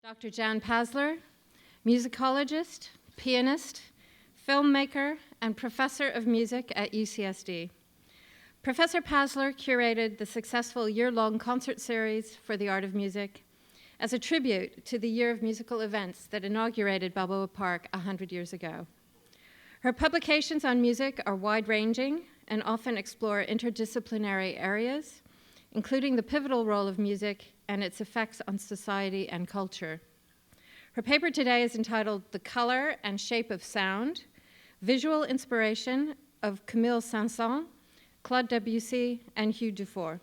Dr. Jan Pasler, musicologist, pianist, filmmaker, and professor of music at UCSD. Professor Pasler curated the successful year-long concert series for the art of music as a tribute to the year of musical events that inaugurated Balboa Park 100 years ago. Her publications on music are wide-ranging and often explore interdisciplinary areas, including the pivotal role of music and its effects on society and culture. Her paper today is entitled The Color and Shape of Sound, Visual Inspiration of Camille Saint-Saëns, Claude Debussy, and Hugh Dufour.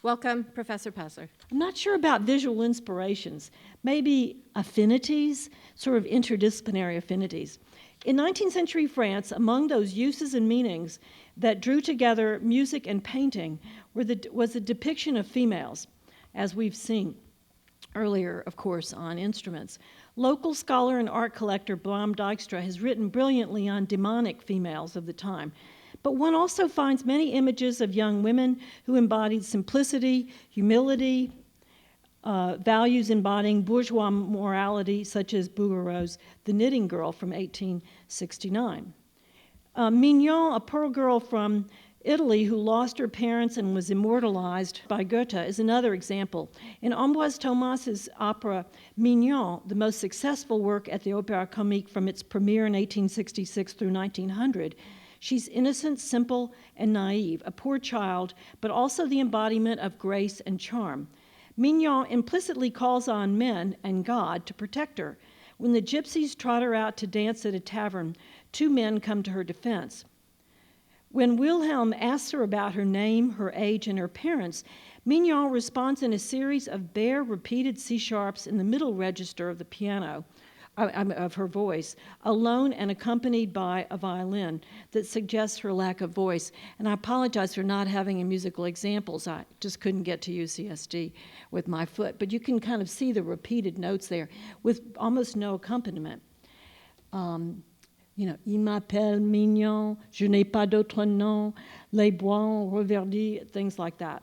Welcome, Professor Pasler. I'm not sure about visual inspirations, maybe affinities, sort of interdisciplinary affinities. In 19th century France, among those uses and meanings that drew together music and painting was the depiction of females, as we've seen earlier, of course, on instruments. Local scholar and art collector Bram Dijkstra has written brilliantly on demonic females of the time. But one also finds many images of young women who embodied simplicity, humility, values embodying bourgeois morality, such as Bouguereau's The Knitting Girl from 1869. Mignon, a poor girl from Italy who lost her parents and was immortalized by Goethe, is another example. In Ambroise Thomas's opera Mignon, the most successful work at the Opéra Comique from its premiere in 1866 through 1900, she's innocent, simple, and naive, a poor child, but also the embodiment of grace and charm. Mignon implicitly calls on men and God to protect her. When the gypsies trot her out to dance at a tavern, two men come to her defense. When Wilhelm asks her about her name, her age, and her parents, Mignon responds in a series of bare, repeated C-sharps in the middle register of the piano, of her voice, alone and accompanied by a violin that suggests her lack of voice. And I apologize for not having musical examples. I just couldn't get to UCSD with my foot. But you can kind of see the repeated notes there with almost no accompaniment. Il m'appelle Mignon, je n'ai pas d'autre nom, les bois ont reverdi, things like that.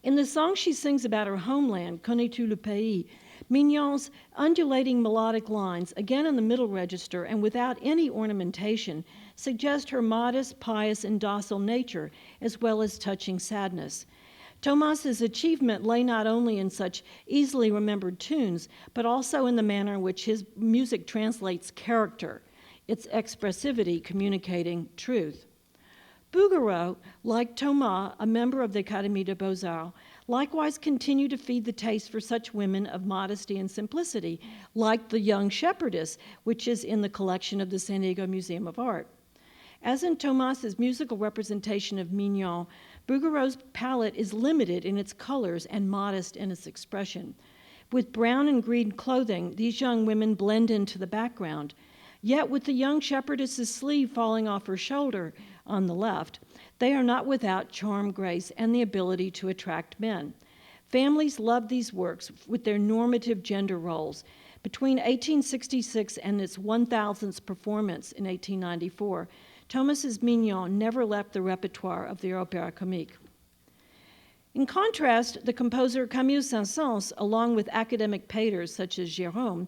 In the song she sings about her homeland, Connais-tu le pays, Mignon's undulating melodic lines, again in the middle register and without any ornamentation, suggest her modest, pious, and docile nature, as well as touching sadness. Thomas's achievement lay not only in such easily remembered tunes, but also in the manner in which his music translates character, its expressivity communicating truth. Bouguereau, like Thomas, a member of the Académie des Beaux-Arts, likewise continued to feed the taste for such women of modesty and simplicity, like the Young Shepherdess, which is in the collection of the San Diego Museum of Art. As in Thomas's musical representation of Mignon, Bouguereau's palette is limited in its colors and modest in its expression. With brown and green clothing, these young women blend into the background. Yet with the Young Shepherdess's sleeve falling off her shoulder on the left, they are not without charm, grace, and the ability to attract men. Families love these works with their normative gender roles. Between 1866 and its 1000th performance in 1894, Thomas's Mignon never left the repertoire of the Opéra Comique. In contrast, the composer Camille Saint-Saëns, along with academic painters such as Gérôme,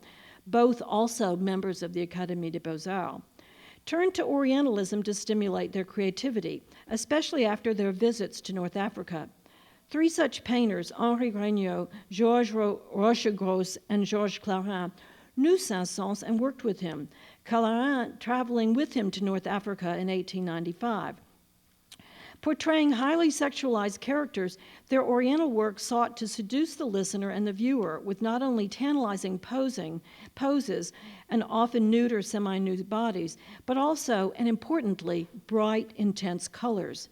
both also members of the Académie des Beaux-Arts, turned to Orientalism to stimulate their creativity, especially after their visits to North Africa. Three such painters, Henri Regnault, Georges Rochegros, and Georges Clarin, knew Saint-Saëns and worked with him, Clarin traveling with him to North Africa in 1895. Portraying highly sexualized characters, their Oriental work sought to seduce the listener and the viewer with not only tantalizing poses and often nude or semi-nude bodies, but also, and importantly, bright, intense colors.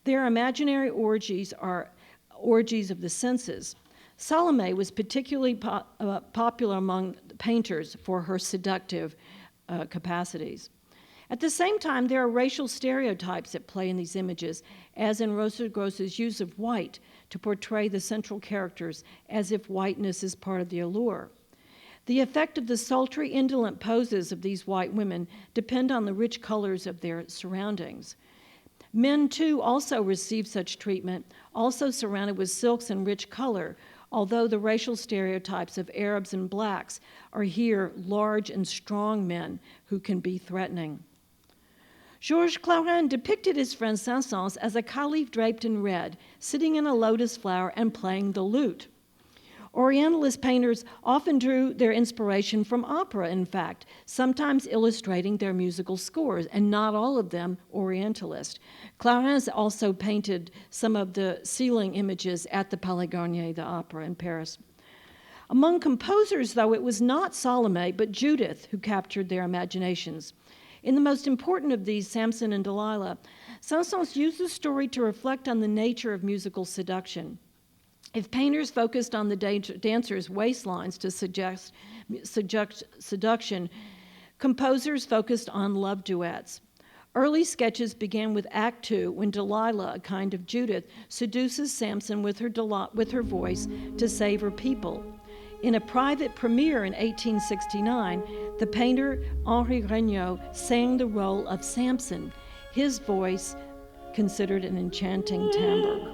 Their imaginary orgies are orgies of the senses. Salome was particularly popular among painters for her seductive capacities. At the same time, there are racial stereotypes at play in these images, as in Rochegros' use of white to portray the central characters as if whiteness is part of the allure. The effect of the sultry, indolent poses of these white women depend on the rich colors of their surroundings. Men, too, also receive such treatment, also surrounded with silks and rich color, although the racial stereotypes of Arabs and blacks are here large and strong men who can be threatening. Georges Clairin depicted his friend Saint-Saëns as a caliph draped in red, sitting in a lotus flower and playing the lute. Orientalist painters often drew their inspiration from opera, in fact, sometimes illustrating their musical scores, and not all of them Orientalist. Clairin also painted some of the ceiling images at the Palais Garnier, the opera in Paris. Among composers, though, it was not Salome, but Judith who captured their imaginations. In the most important of these, Samson and Delilah, Saint-Saëns used the story to reflect on the nature of musical seduction. If painters focused on the dancers' waistlines to suggest seduction, composers focused on love duets. Early sketches began with Act 2, when Delilah, a kind of Judith, seduces Samson with her voice to save her people. In a private premiere in 1869, the painter Henri Regnault sang the role of Samson, his voice considered an enchanting timbre.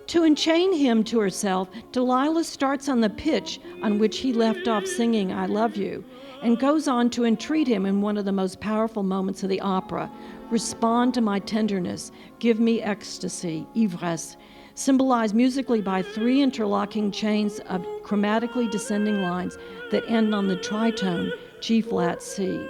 To enchain him to herself, Delilah starts on the pitch on which he left off singing I Love You, and goes on to entreat him in one of the most powerful moments of the opera. Respond to my tenderness, give me ecstasy, ivresse, symbolized musically by 3 interlocking chains of chromatically descending lines that end on the tritone G-flat C.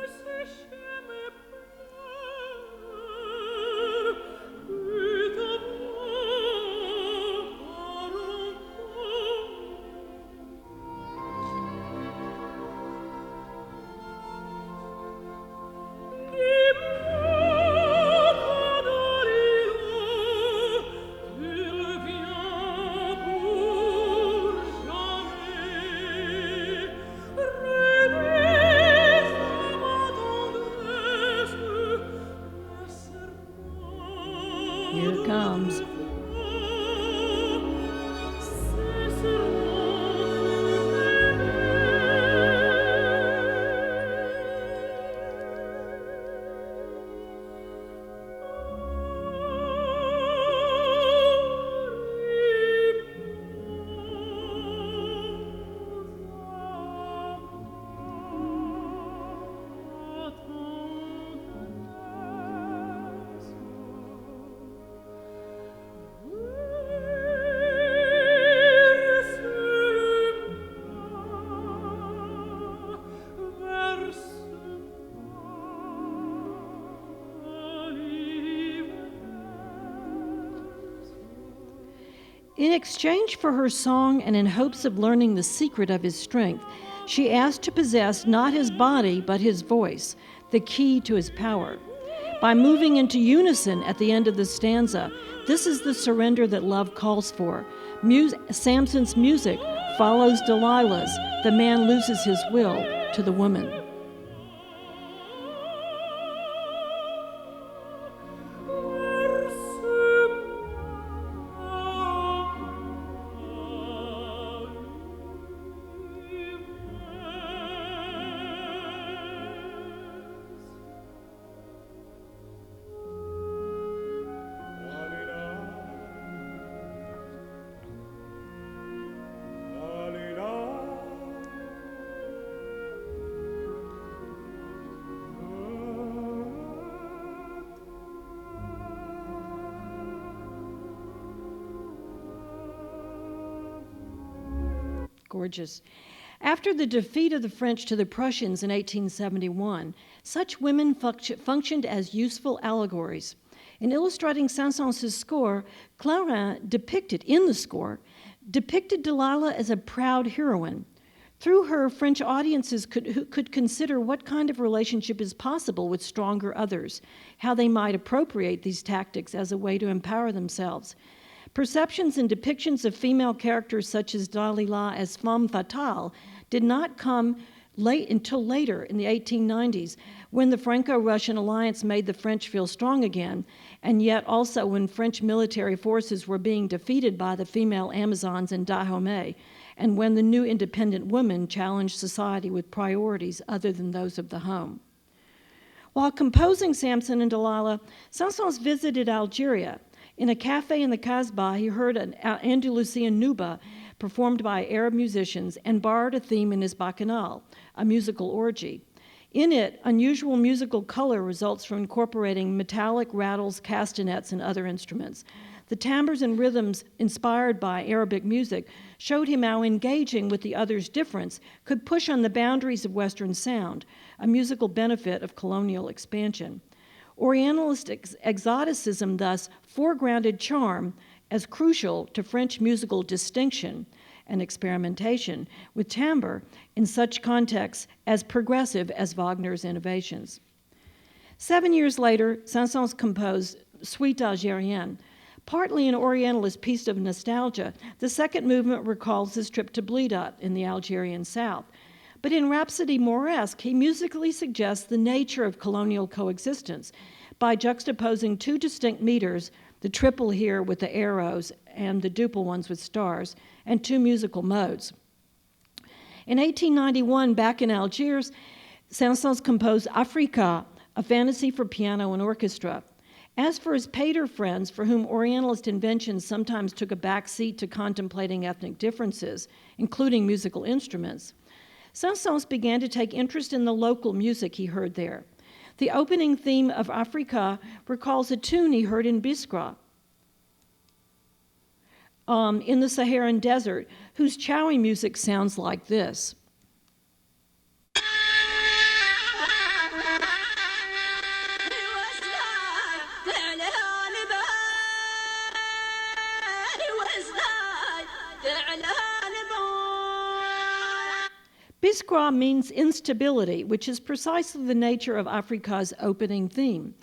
Here it comes. In exchange for her song and in hopes of learning the secret of his strength, she asked to possess not his body but his voice, the key to his power. By moving into unison at the end of the stanza, this is the surrender that love calls for. Samson's music follows Delilah's. The man loses his will to the woman. Gorgeous. After the defeat of the French to the Prussians in 1871, such women functioned as useful allegories. In illustrating Saint-Saëns' score, Clairin depicted Delilah as a proud heroine. Through her, French audiences could consider what kind of relationship is possible with stronger others, how they might appropriate these tactics as a way to empower themselves. Perceptions and depictions of female characters such as Delilah as femme fatale did not come until later in the 1890s, when the Franco-Russian alliance made the French feel strong again, and yet also when French military forces were being defeated by the female Amazons in Dahomey, and when the new independent woman challenged society with priorities other than those of the home. While composing Samson and Delilah, Saint-Saëns visited Algeria. In a cafe in the Kasbah, he heard an Andalusian nuba performed by Arab musicians and borrowed a theme in his bacchanal, a musical orgy. In it, unusual musical color results from incorporating metallic rattles, castanets, and other instruments. The timbres and rhythms inspired by Arabic music showed him how engaging with the other's difference could push on the boundaries of Western sound, a musical benefit of colonial expansion. Orientalist exoticism thus foregrounded charm as crucial to French musical distinction and experimentation, with timbre in such contexts as progressive as Wagner's innovations. 7 years later, Saint-Saëns composed Suite Algérienne. Partly an Orientalist piece of nostalgia, the second movement recalls his trip to Blidat in the Algerian south. But in Rhapsody Mauresque, he musically suggests the nature of colonial coexistence by juxtaposing two distinct meters, the triple here with the arrows and the duple ones with stars, and two musical modes. In 1891, back in Algiers, Saint-Saëns composed Africa, a fantasy for piano and orchestra. As for his Pater friends, for whom Orientalist inventions sometimes took a back seat to contemplating ethnic differences, including musical instruments, Saint-Saëns began to take interest in the local music he heard there. The opening theme of Africa recalls a tune he heard in Biskra, in the Saharan desert, whose Chowi music sounds like this. Biskra means instability, which is precisely the nature of Africa's opening theme.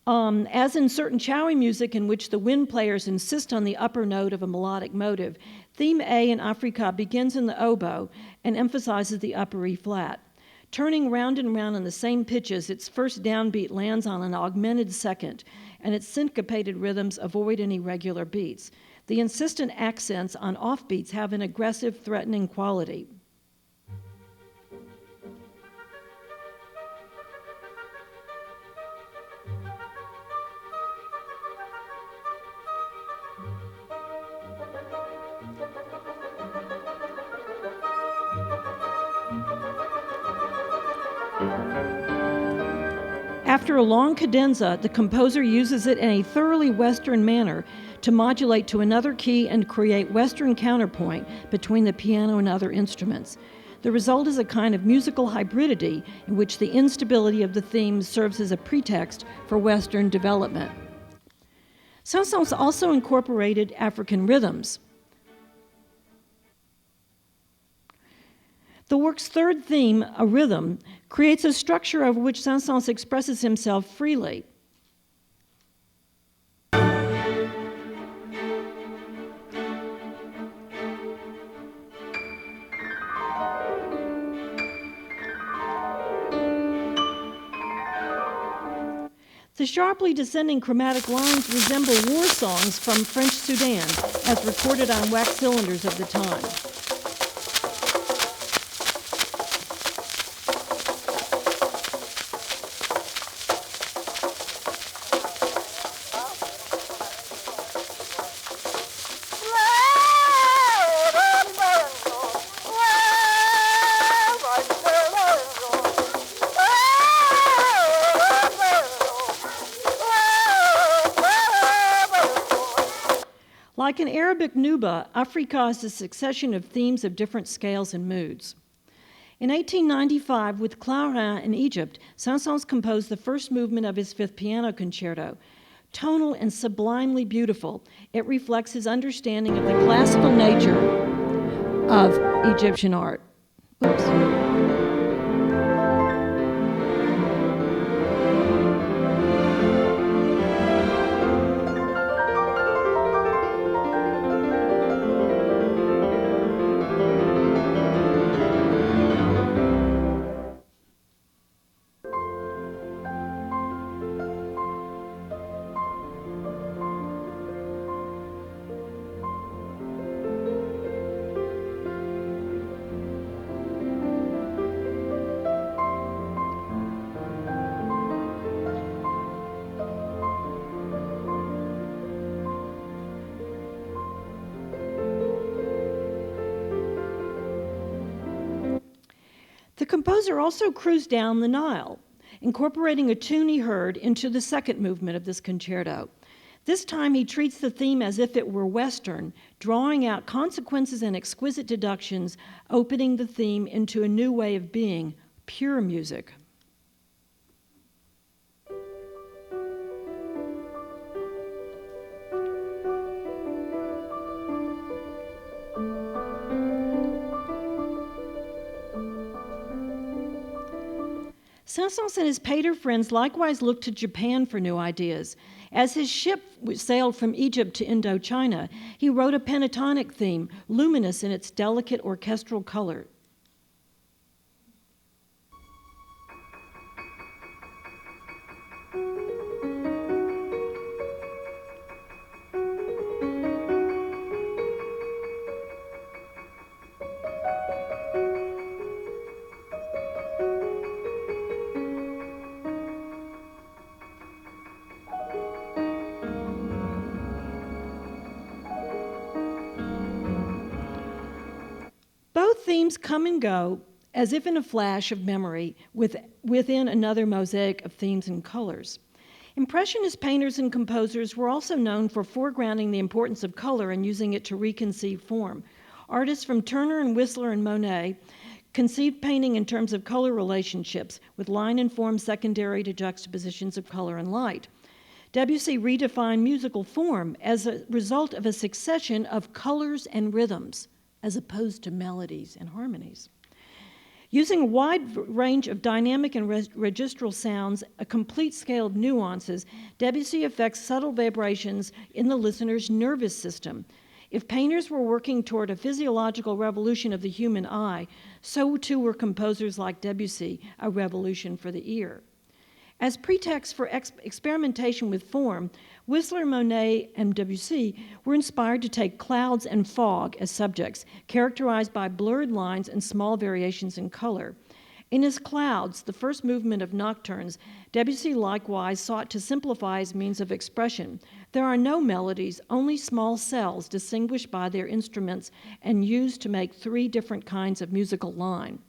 As in certain Chowi music in which the wind players insist on the upper note of a melodic motive, theme A in Africa begins in the oboe and emphasizes the upper E flat. Turning round and round on the same pitches, its first downbeat lands on an augmented second, and its syncopated rhythms avoid any regular beats. The insistent accents on offbeats have an aggressive, threatening quality. After a long cadenza, the composer uses it in a thoroughly Western manner to modulate to another key and create Western counterpoint between the piano and other instruments. The result is a kind of musical hybridity in which the instability of the theme serves as a pretext for Western development. Saint-Saëns also incorporated African rhythms. The work's third theme, a rhythm, creates a structure over which Saint-Saëns expresses himself freely. The sharply descending chromatic lines resemble war songs from French Sudan, as recorded on wax cylinders of the time. Like an Arabic nuba, Africa is a succession of themes of different scales and moods. In 1895, with Clarin in Egypt, Saint-Saëns composed the first movement of his fifth piano concerto. Tonal and sublimely beautiful, it reflects his understanding of the classical nature of Egyptian art. Oops. composer also cruised down the Nile, incorporating a tune he heard into the second movement of this concerto. This time he treats the theme as if it were Western, drawing out consequences and exquisite deductions, opening the theme into a new way of being, pure music. Saint-Saëns and his pater friends likewise looked to Japan for new ideas. As his ship sailed from Egypt to Indochina, he wrote a pentatonic theme, luminous in its delicate orchestral color. Both themes come and go as if in a flash of memory within another mosaic of themes and colors. Impressionist painters and composers were also known for foregrounding the importance of color and using it to reconceive form. Artists from Turner and Whistler and Monet conceived painting in terms of color relationships, with line and form secondary to juxtapositions of color and light. Debussy redefined musical form as a result of a succession of colors and rhythms, as opposed to melodies and harmonies. Using a wide range of dynamic and registral sounds, a complete scale of nuances, Debussy affects subtle vibrations in the listener's nervous system. If painters were working toward a physiological revolution of the human eye, so too were composers like Debussy, a revolution for the ear. As pretext for experimentation with form, Whistler, Monet, and Debussy were inspired to take clouds and fog as subjects, characterized by blurred lines and small variations in color. In his Clouds, the first movement of Nocturnes, Debussy likewise sought to simplify his means of expression. There are no melodies, only small cells distinguished by their instruments and used to make three different kinds of musical line.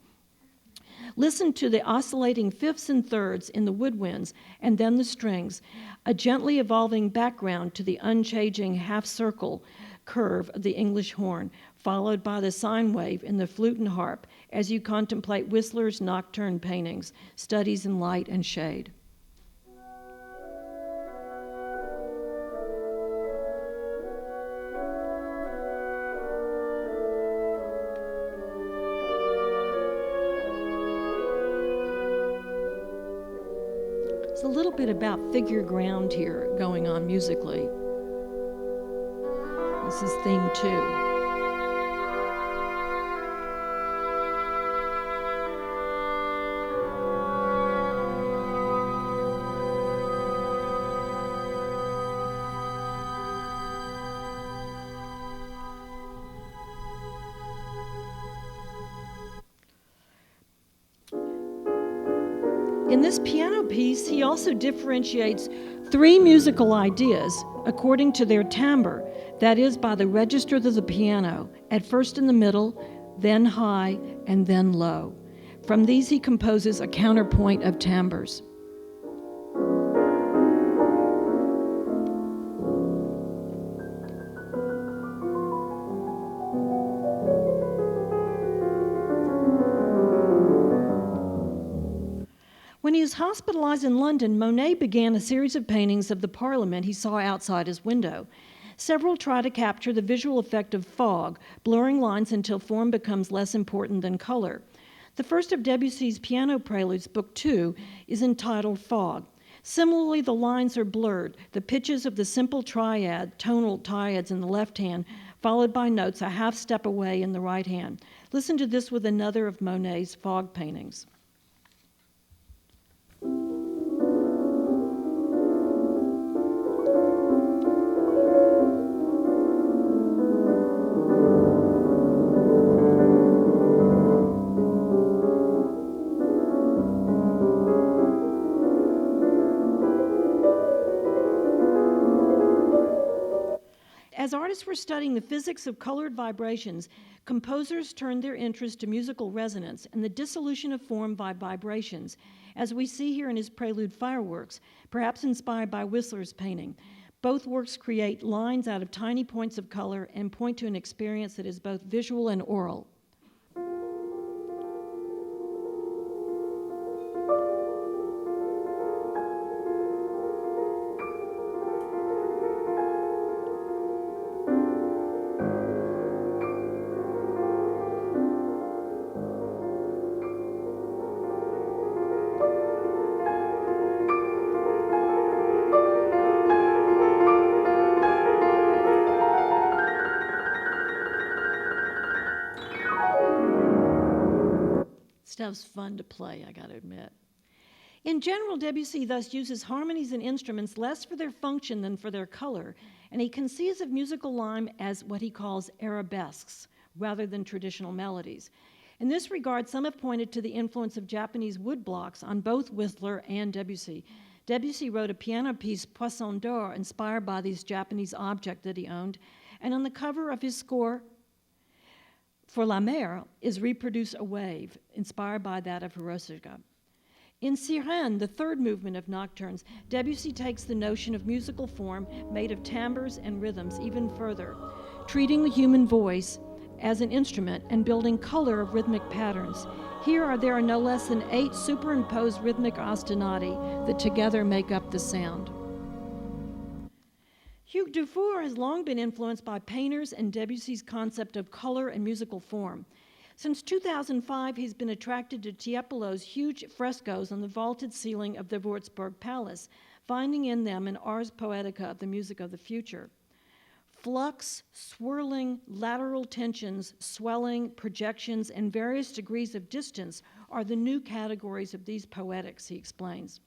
Listen to the oscillating fifths and thirds in the woodwinds and then the strings, a gently evolving background to the unchanging half-circle curve of the English horn, followed by the sine wave in the flute and harp as you contemplate Whistler's nocturne paintings, studies in light and shade. There's a little bit about figure ground here going on musically. This is theme 2. In this piano piece, he also differentiates three musical ideas according to their timbre, that is, by the register of the piano, at first in the middle, then high, and then low. From these, he composes a counterpoint of timbres. When he was hospitalized in London, Monet began a series of paintings of the Parliament he saw outside his window. Several try to capture the visual effect of fog, blurring lines until form becomes less important than color. The first of Debussy's piano preludes, Book 2, is entitled Fog. Similarly, the lines are blurred, the pitches of the simple triad, tonal triads in the left hand, followed by notes a half step away in the right hand. Listen to this with another of Monet's fog paintings. As artists were studying the physics of colored vibrations, composers turned their interest to musical resonance and the dissolution of form by vibrations, as we see here in his prelude Fireworks, perhaps inspired by Whistler's painting. Both works create lines out of tiny points of color and point to an experience that is both visual and oral. Stuff's fun to play, I gotta admit. In general, Debussy thus uses harmonies and instruments less for their function than for their color, and he conceives of musical rhyme as what he calls arabesques, rather than traditional melodies. In this regard, some have pointed to the influence of Japanese woodblocks on both Whistler and Debussy. Debussy wrote a piano piece, Poisson d'Or, inspired by these Japanese objects that he owned, and on the cover of his score for La Mer is reproduced a wave, inspired by that of Hiroshige. In Sirène, the third movement of Nocturnes, Debussy takes the notion of musical form made of timbres and rhythms even further, treating the human voice as an instrument and building color of rhythmic patterns. There are no less than 8 superimposed rhythmic ostinati that together make up the sound. Hugues Dufour has long been influenced by painters and Debussy's concept of color and musical form. Since 2005, he's been attracted to Tiepolo's huge frescoes on the vaulted ceiling of the Würzburg Palace, finding in them an ars poetica of the music of the future. Flux, swirling, lateral tensions, swelling, projections, and various degrees of distance are the new categories of these poetics, he explains.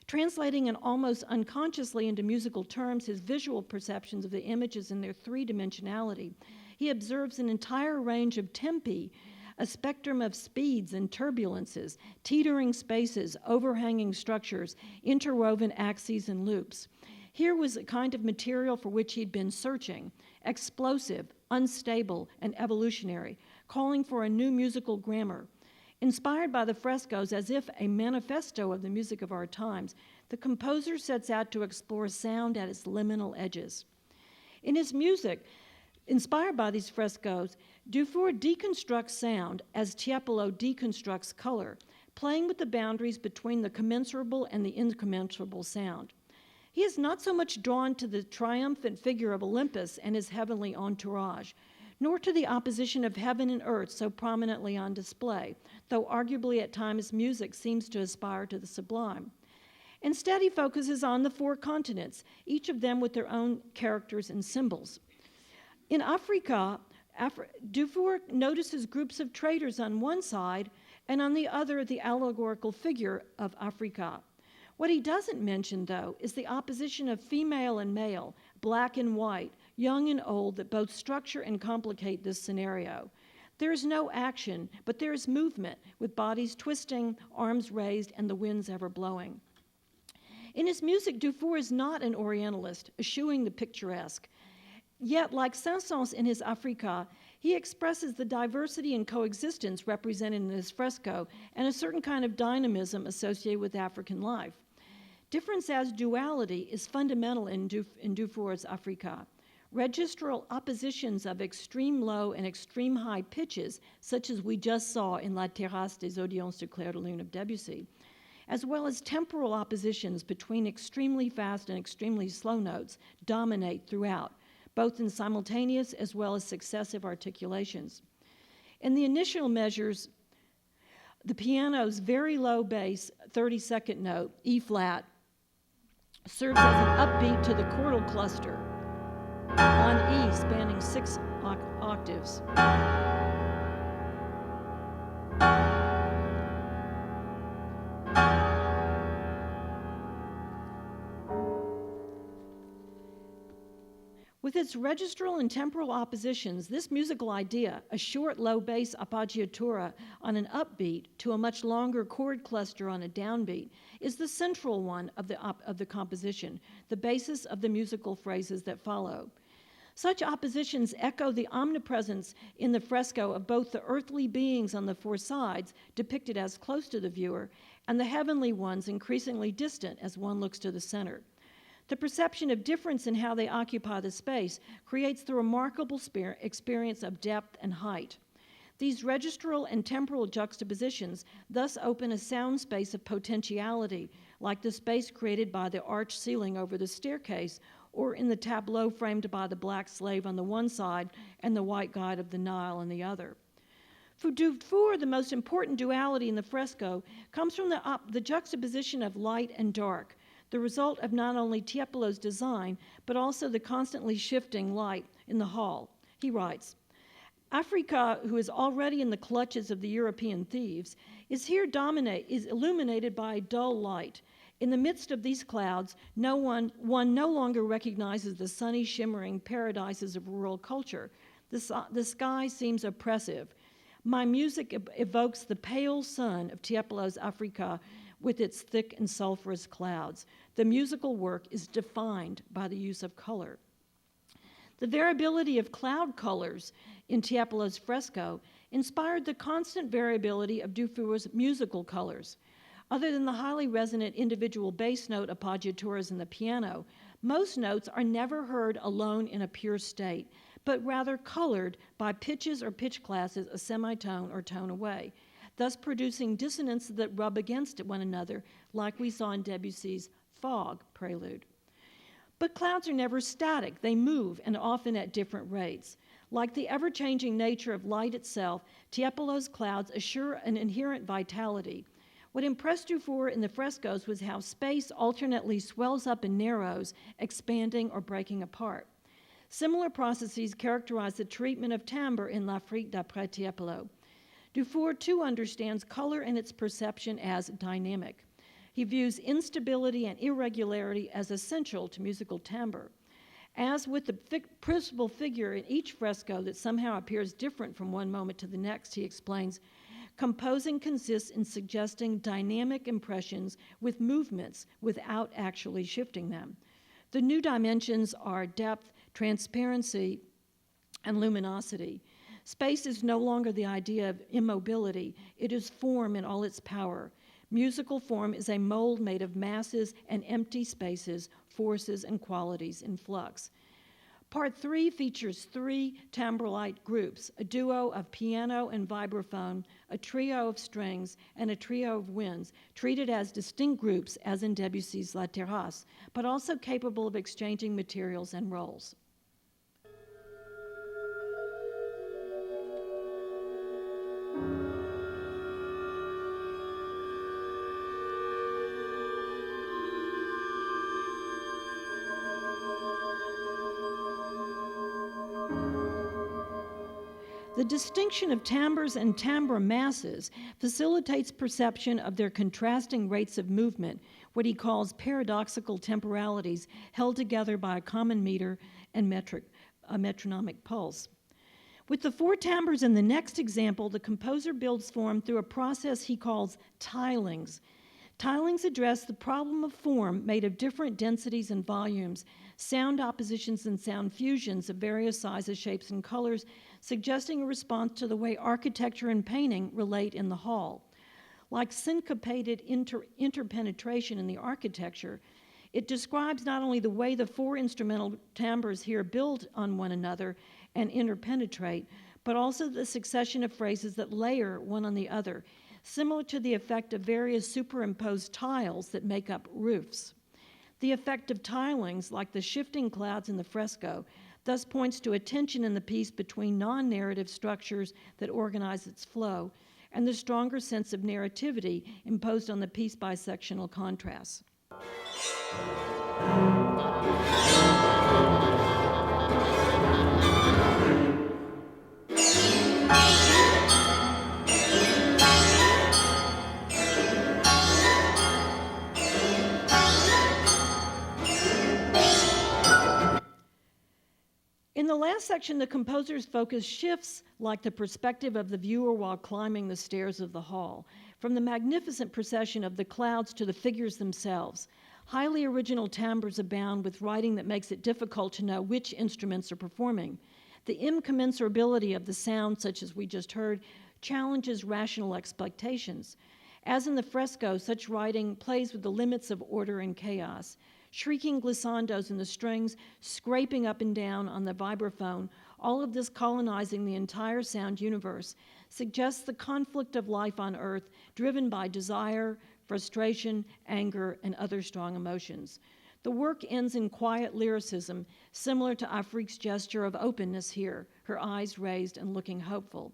Translating and almost unconsciously into musical terms his visual perceptions of the images in their three-dimensionality, he observes an entire range of tempi, a spectrum of speeds and turbulences, teetering spaces, overhanging structures, interwoven axes and loops. Here was a kind of material for which he'd been searching, explosive, unstable, and evolutionary, calling for a new musical grammar. Inspired by the frescoes as if a manifesto of the music of our times, the composer sets out to explore sound at its liminal edges. In his music, inspired by these frescoes, Dufour deconstructs sound as Tiepolo deconstructs color, playing with the boundaries between the commensurable and the incommensurable sound. He is not so much drawn to the triumphant figure of Olympus and his heavenly entourage, nor to the opposition of heaven and earth so prominently on display, though arguably at times music seems to aspire to the sublime. Instead, he focuses on the 4 continents, each of them with their own characters and symbols. In Africa, Dufour notices groups of traders on one side, and on the other, the allegorical figure of Africa. What he doesn't mention, though, is the opposition of female and male, black and white, young and old, that both structure and complicate this scenario. There is no action, but there is movement, with bodies twisting, arms raised, and the winds ever blowing. In his music, Dufour is not an Orientalist, eschewing the picturesque. Yet, like Saint-Saëns in his Africa, he expresses the diversity and coexistence represented in this fresco and a certain kind of dynamism associated with African life. Difference as duality is fundamental in Dufour's Africa. Registral oppositions of extreme low and extreme high pitches, such as we just saw in La Terrasse des Audiences de Clair de Lune of Debussy, as well as temporal oppositions between extremely fast and extremely slow notes, dominate throughout, both in simultaneous as well as successive articulations. In the initial measures, the piano's very low bass 32nd note, E flat, serves as an upbeat to the chordal cluster on E spanning 6 octaves. With its registral and temporal oppositions, this musical idea, a short low bass appoggiatura on an upbeat to a much longer chord cluster on a downbeat, is the central one of the composition, the basis of the musical phrases that follow. Such oppositions echo the omnipresence in the fresco of both the earthly beings on the four sides, depicted as close to the viewer, and the heavenly ones increasingly distant as one looks to the center. The perception of difference in how they occupy the space creates the remarkable experience of depth and height. These registral and temporal juxtapositions thus open a sound space of potentiality, like the space created by the arched ceiling over the staircase, or in the tableau framed by the black slave on the one side and the white guide of the Nile on the other. For Dufour, the most important duality in the fresco comes from the juxtaposition of light and dark, the result of not only Tiepolo's design, but also the constantly shifting light in the hall. He writes, Africa, who is already in the clutches of the European thieves, is illuminated by a dull light. In the midst of these clouds, one no longer recognizes the sunny, shimmering paradises of rural culture. The sky seems oppressive. My music evokes the pale sun of Tiepolo's Africa with its thick and sulfurous clouds. The musical work is defined by the use of color. The variability of cloud colors in Tiepolo's fresco inspired the constant variability of Dufour's musical colors. Other than the highly resonant individual bass note appoggiaturas in the piano, most notes are never heard alone in a pure state, but rather colored by pitches or pitch classes a semitone or tone away, thus producing dissonances that rub against one another, like we saw in Debussy's Fog prelude. But clouds are never static. They move, and often at different rates. Like the ever-changing nature of light itself, Tiepolo's clouds assure an inherent vitality. What impressed Dufour in the frescoes was how space alternately swells up and narrows, expanding or breaking apart. Similar processes characterize the treatment of timbre in L'Afrique d'après Tiepolo. Dufour, too, understands color and its perception as dynamic. He views instability and irregularity as essential to musical timbre. As with the principal figure in each fresco that somehow appears different from one moment to the next, he explains, composing consists in suggesting dynamic impressions with movements without actually shifting them. The new dimensions are depth, transparency, and luminosity. Space is no longer the idea of immobility. It is form in all its power. Musical form is a mold made of masses and empty spaces, forces and qualities in flux. Part 3 features 3 timbrelite groups, a duo of piano and vibraphone, a trio of strings, and a trio of winds, treated as distinct groups as in Debussy's La Terrasse, but also capable of exchanging materials and roles. The distinction of timbres and timbre masses facilitates perception of their contrasting rates of movement, what he calls paradoxical temporalities held together by a common meter and a metronomic pulse. With the 4 timbres in the next example, the composer builds form through a process he calls tilings. Tilings address the problem of form made of different densities and volumes, sound oppositions and sound fusions of various sizes, shapes, and colors, suggesting a response to the way architecture and painting relate in the hall. Like syncopated interpenetration in the architecture, it describes not only the way the 4 instrumental timbres here build on one another and interpenetrate, but also the succession of phrases that layer one on the other, similar to the effect of various superimposed tiles that make up roofs. The effect of tilings, like the shifting clouds in the fresco, thus points to a tension in the piece between non-narrative structures that organize its flow and the stronger sense of narrativity imposed on the piece by sectional contrasts. In the last section, the composer's focus shifts like the perspective of the viewer while climbing the stairs of the hall, from the magnificent procession of the clouds to the figures themselves. Highly original timbres abound with writing that makes it difficult to know which instruments are performing. The incommensurability of the sound, such as we just heard, challenges rational expectations. As in the fresco, such writing plays with the limits of order and chaos. Shrieking glissandos in the strings, scraping up and down on the vibraphone, all of this colonizing the entire sound universe, suggests the conflict of life on earth driven by desire, frustration, anger, and other strong emotions. The work ends in quiet lyricism, similar to Afrique's gesture of openness here, her eyes raised and looking hopeful.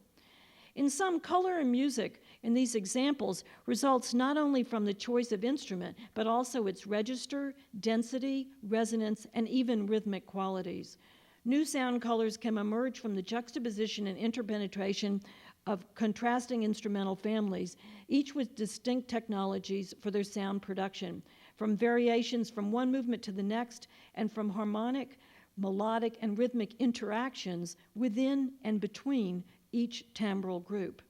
In sum, color and music in these examples results not only from the choice of instrument, but also its register, density, resonance, and even rhythmic qualities. New sound colors can emerge from the juxtaposition and interpenetration of contrasting instrumental families, each with distinct technologies for their sound production, from variations from one movement to the next, and from harmonic, melodic, and rhythmic interactions within and between each timbral group.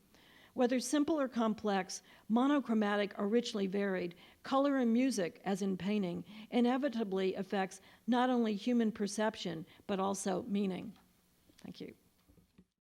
Whether simple or complex, monochromatic or richly varied, color in music, as in painting, inevitably affects not only human perception, but also meaning. Thank you.